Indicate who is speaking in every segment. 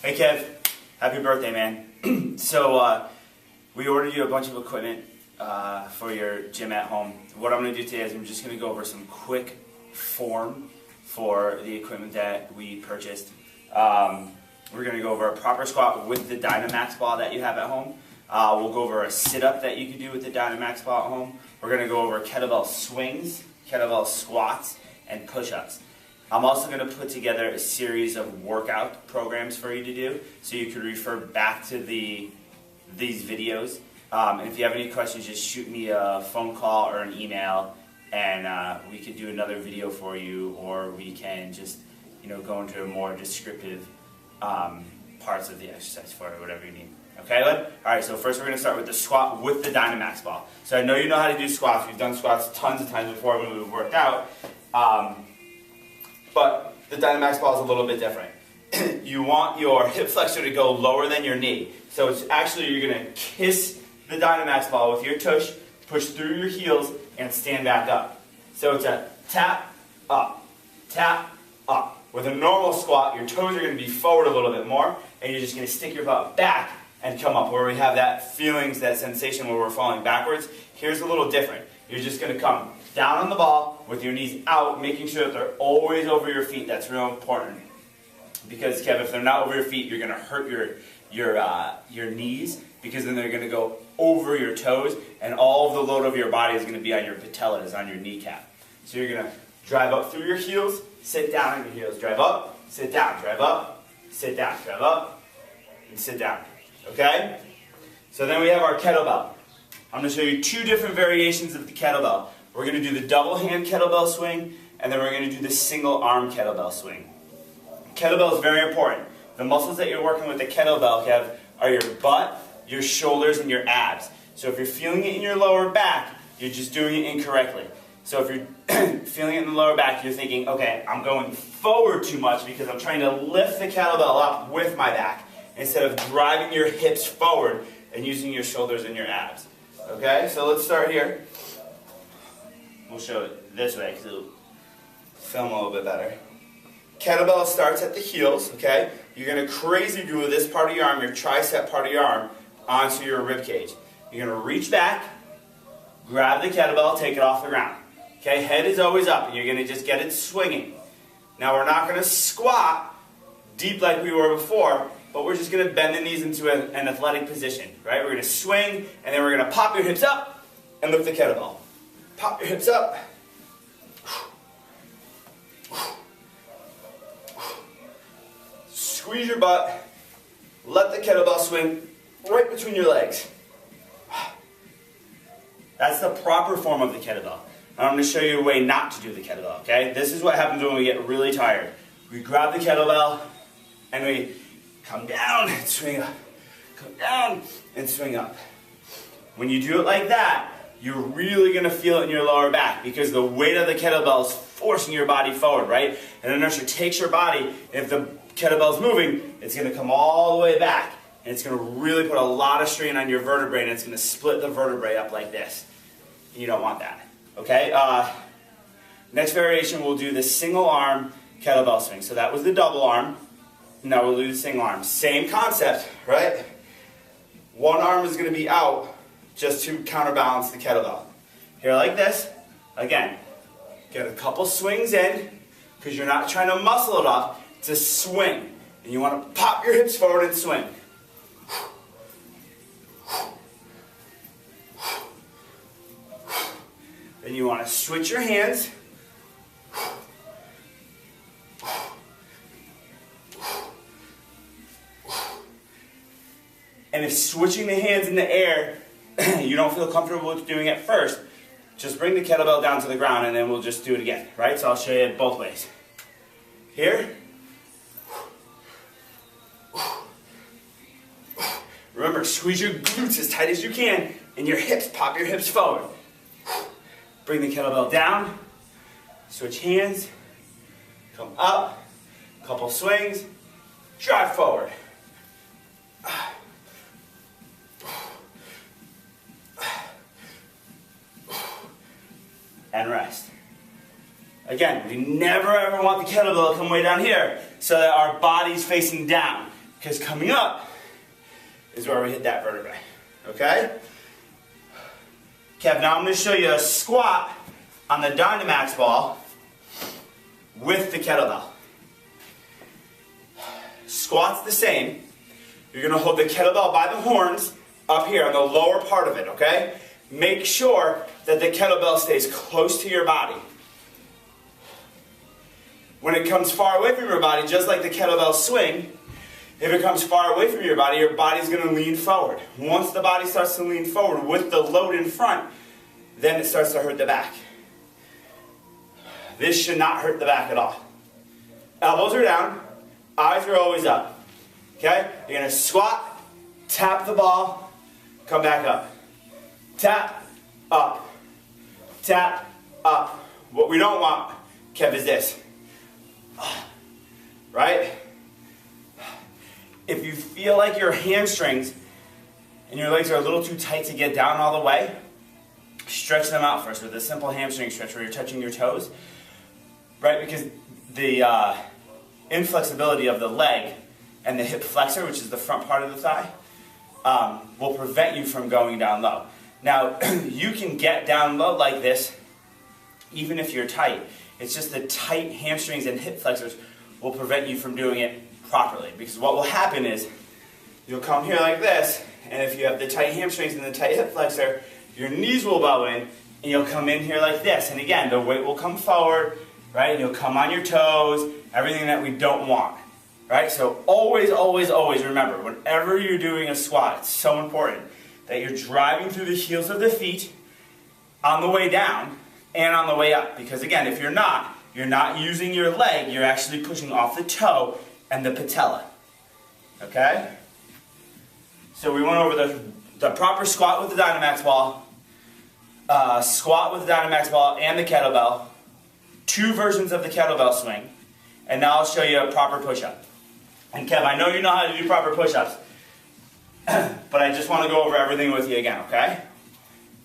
Speaker 1: Hey Kev, happy birthday, man. So we ordered you a bunch of equipment for your gym at home. What I'm going to do today is I'm just going to go over some quick form for the equipment that we purchased. We're going to go over a proper squat with the Dynamax ball that you have at home. We'll go over a sit-up that you can do with the Dynamax ball at home. We're going to go over kettlebell swings, kettlebell squats, and push-ups. I'm also going to put together a series of workout programs for you to do, so you can refer back to these videos. And if you have any questions, just shoot me a phone call or an email, and we could do another video for you, or we can just go into a more descriptive parts of the exercise for it, whatever you need. Okay, bud? Alright, so first we're going to start with the squat with the Dynamax ball. So I know you know how to do squats. We've done squats tons of times before when we've worked out. But the Dynamax ball is a little bit different. You want your hip flexor to go lower than your knee. So it's actually, you're going to kiss the Dynamax ball with your tush, push through your heels, and stand back up. So it's a tap, up, tap, up. With a normal squat, your toes are going to be forward a little bit more, and you're just going to stick your butt back and come up, where we have that feelings, that sensation where we're falling backwards. Here's a little different. You're just going to come down on the ball with your knees out, making sure that they're always over your feet. That's real important. Because, Kev, if they're not over your feet, you're going to hurt your knees, because then they're going to go over your toes, and all of the load of your body is going to be on your patellas, on your kneecap. So you're going to drive up through your heels, sit down on your heels, drive up, sit down, drive up, sit down, drive up, and sit down. Okay? So then we have our kettlebell. I'm going to show you two different variations of the kettlebell. We're going to do the double hand kettlebell swing, and then we're going to do the single arm kettlebell swing. Kettlebell is very important. The muscles that you're working with the kettlebell, Kev, are your butt, your shoulders, and your abs. So if you're feeling it in your lower back, you're just doing it incorrectly. So if you're feeling it in the lower back, you're thinking, okay, I'm going forward too much because I'm trying to lift the kettlebell up with my back, instead of driving your hips forward and using your shoulders and your abs. Okay, so let's start here. We'll show it this way because it'll film a little bit better. Kettlebell starts at the heels, okay? You're going to crazy glue this part of your arm, your tricep part of your arm, onto your rib cage. You're going to reach back, grab the kettlebell, take it off the ground. Okay, head is always up, and you're going to just get it swinging. Now we're not going to squat deep like we were before, but we're just going to bend the knees into an athletic position, right? We're going to swing, and then we're going to pop your hips up and lift the kettlebell. Pop your hips up. Squeeze your butt. Let the kettlebell swing right between your legs. That's the proper form of the kettlebell. Now I'm going to show you a way not to do the kettlebell, okay? This is what happens when we get really tired. We grab the kettlebell, and we come down and swing up. Come down and swing up. When you do it like that, you're really going to feel it in your lower back, because the weight of the kettlebell is forcing your body forward, right? And inertia takes your body. If the kettlebell is moving, it's going to come all the way back. And it's going to really put a lot of strain on your vertebrae, and it's going to split the vertebrae up like this. You don't want that. Okay? Next variation, we'll do the single arm kettlebell swing. So that was the double arm. Now we'll do the single arm. Same concept, right? One arm is going to be out just to counterbalance the kettlebell. Here like this. Again, get a couple swings in, because you're not trying to muscle it up. It's a swing. And you want to pop your hips forward and swing. Then you want to switch your hands. And if switching the hands in the air, you don't feel comfortable with doing it first, just bring the kettlebell down to the ground, and then we'll just do it again, right? So I'll show you it both ways. Here. Remember, squeeze your glutes as tight as you can, and your hips, pop your hips forward. Bring the kettlebell down, switch hands, come up, couple swings, drive forward. And rest. Again, we never ever want the kettlebell to come way down here, so that our body's facing down. Because coming up is where we hit that vertebrae. Okay? Kev, now I'm going to show you a squat on the Dynamax ball with the kettlebell. Squat's the same. You're going to hold the kettlebell by the horns up here on the lower part of it, okay? Make sure that the kettlebell stays close to your body. When it comes far away from your body, just like the kettlebell swing, if it comes far away from your body's going to lean forward. Once the body starts to lean forward with the load in front, then it starts to hurt the back. This should not hurt the back at all. Elbows are down, eyes are always up. Okay? You're going to squat, tap the ball, come back up. Tap, up. Tap, up. What we don't want, Kev, is this. Right? If you feel like your hamstrings and your legs are a little too tight to get down all the way, stretch them out first with a simple hamstring stretch where you're touching your toes. Right? Because the inflexibility of the leg and the hip flexor, which is the front part of the thigh, will prevent you from going down low. Now, you can get down low like this even if you're tight. It's just the tight hamstrings and hip flexors will prevent you from doing it properly. Because what will happen is you'll come here like this, and if you have the tight hamstrings and the tight hip flexor, your knees will bow in, and you'll come in here like this. And again, the weight will come forward, right? And you'll come on your toes, everything that we don't want. Right? So always, always, always remember, whenever you're doing a squat, it's so important that you're driving through the heels of the feet on the way down and on the way up. Because again, if you're not using your leg, you're actually pushing off the toe and the patella. Okay? So we went over the proper squat with the Dynamax ball, squat with the Dynamax ball and the kettlebell, 2 versions of the kettlebell swing, and now I'll show you a proper push-up. And Kev, I know you know how to do proper push-ups, but I just want to go over everything with you again, okay?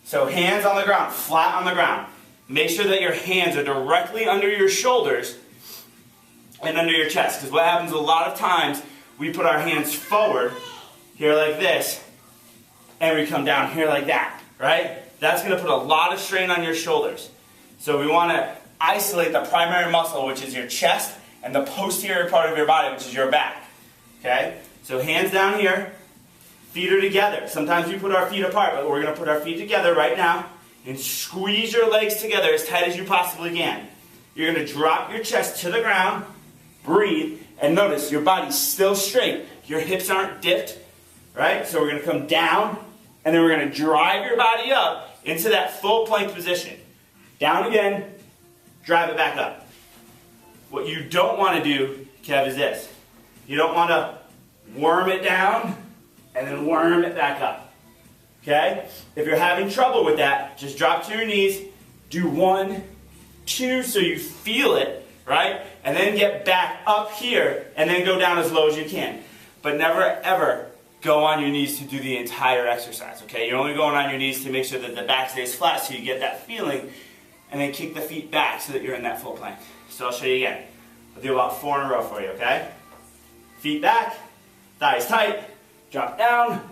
Speaker 1: So hands on the ground, flat on the ground. Make sure that your hands are directly under your shoulders and under your chest. Because what happens a lot of times, we put our hands forward, here like this, and we come down here like that, right? That's going to put a lot of strain on your shoulders. So we want to isolate the primary muscle, which is your chest, and the posterior part of your body, which is your back. Okay? So hands down here, feet are together. Sometimes we put our feet apart, but we're going to put our feet together right now and squeeze your legs together as tight as you possibly can. You're going to drop your chest to the ground, breathe, and notice your body's still straight. Your hips aren't dipped, right? So we're going to come down, and then we're going to drive your body up into that full plank position. Down again, drive it back up. What you don't want to do, Kev, is this. You don't want to worm it down and then worm it back up. Okay? If you're having trouble with that, just drop to your knees, do 1, 2 so you feel it, right? And then get back up here and then go down as low as you can. But never ever go on your knees to do the entire exercise, okay? You're only going on your knees to make sure that the back stays flat so you get that feeling, and then kick the feet back so that you're in that full plank. So I'll show you again. I'll do about 4 in a row for you, okay? Feet back, thighs tight, drop down,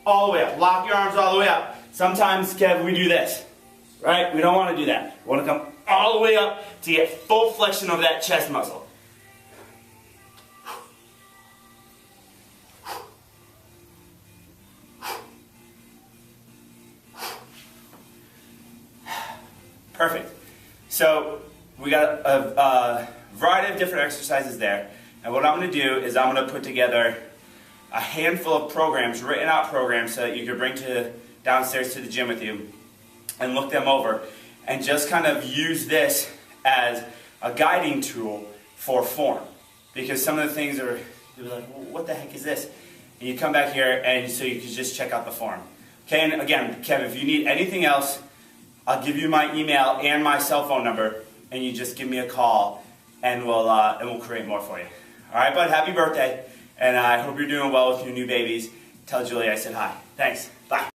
Speaker 1: all the way up. Lock your arms all the way up. Sometimes, Kev, we do this, right? We don't want to do that. We want to come all the way up to get full flexion of that chest muscle. Perfect. So we got a variety of different exercises there. And what I'm going to do is I'm going to put together a handful of programs, written out programs, so that you can bring downstairs to the gym with you and look them over. And just kind of use this as a guiding tool for form. Because some of the things are, you're like, well, what the heck is this? And you come back here and so you can just check out the form. Okay, and again, Kevin, if you need anything else, I'll give you my email and my cell phone number, and you just give me a call, and we'll create more for you. All right, bud, happy birthday, and I hope you're doing well with your new babies. Tell Julie I said hi. Thanks. Bye.